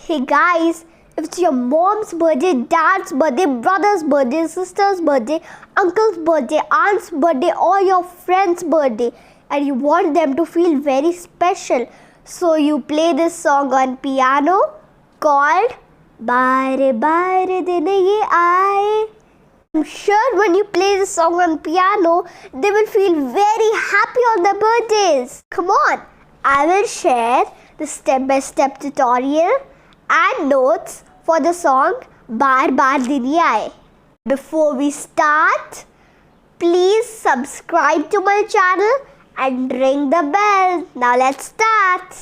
Hey guys, if it's your mom's birthday, dad's birthday, brother's birthday, sister's birthday, uncle's birthday, aunt's birthday, or your friend's birthday, and you want them to feel very special, so you play this song on piano called Bare Bare Din Ye Aaye. I'm sure when you play this song on piano, they will feel very happy on their birthdays. Come on, I will share the step-by-step tutorial and notes for the song Baar Baar Din Ye Aaye. Before we start, please subscribe to my channel and ring the bell. Now let's start.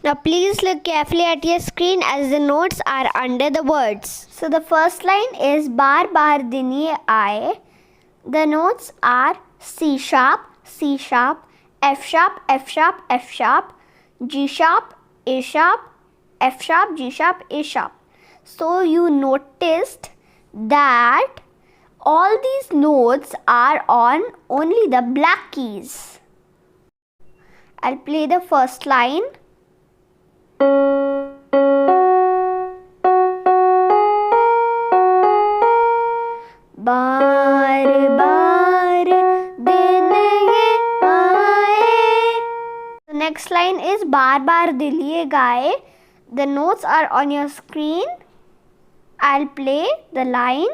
Now please look carefully at your screen as the notes are under the words. So the first line is Baar Baar Din Ye Aaye. The notes are C sharp, C sharp, F sharp, F sharp, F sharp, G sharp, A sharp, F sharp, G sharp, A sharp. So you noticed that all these notes are on only the black keys. I'll play the first line. Baar baar din ye aaye. The next line is Baar Baar Dil Ye Gaye. The notes are on your screen. I'll play the line.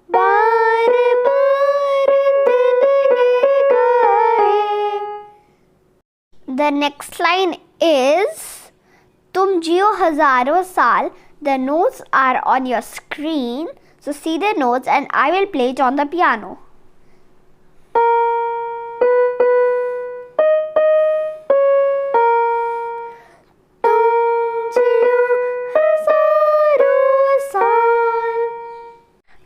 Baar baar dil ye gaye. The next line is Tum jiyo hazaron saal. The notes are on your screen. So see the notes and I will play it on the piano.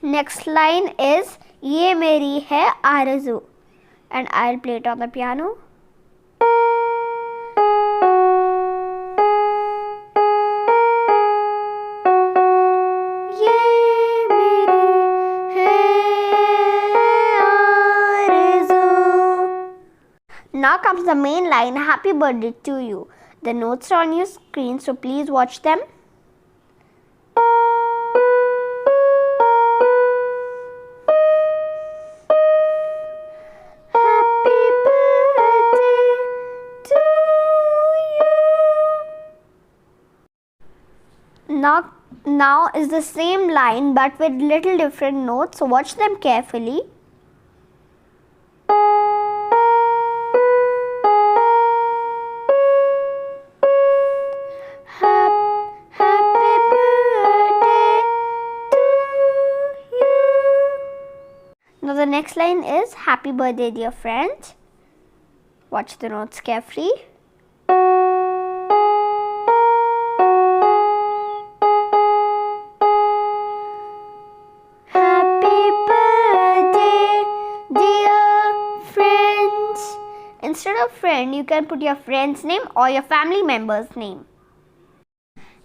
Next line is Ye Meri Hai Aarzu, and I'll play it on the piano. Ye Meri Hai Aarzu. Now comes the main line, Happy Birthday to You. The notes are on your screen, so please watch them. Now is the same line but with little different notes, so watch them carefully. Happy birthday to you. Now the next line is Happy birthday dear friend. Watch the notes carefully. Instead of friend, you can put your friend's name or your family member's name.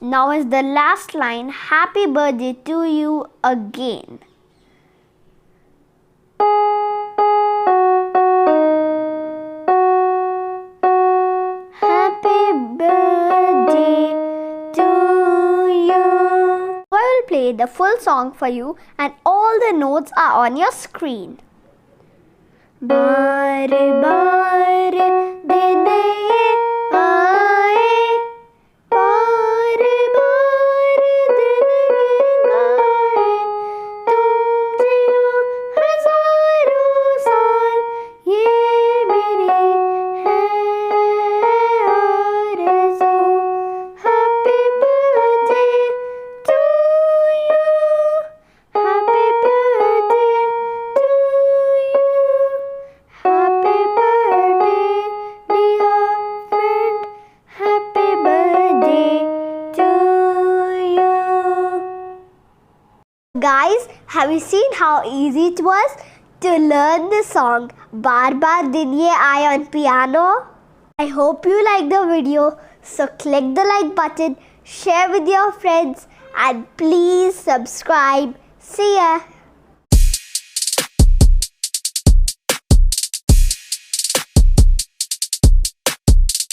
Now is the last line, Happy birthday to you again. Happy birthday to you. I will play the full song for you and all the notes are on your screen. Baar baar din ye aaye, baar baar din ye gaye, tum jiyo hazaron saal, ye meri hai aarzu. Happy birthday to you, happy birthday to you. Happy birthday, dear friend. Happy birthday to you. Guys, have you seen how easy it was to learn the song Baar Baar Din Ye Aaye on piano? I hope you liked the video. So click the like button, share with your friends, and please subscribe. See ya.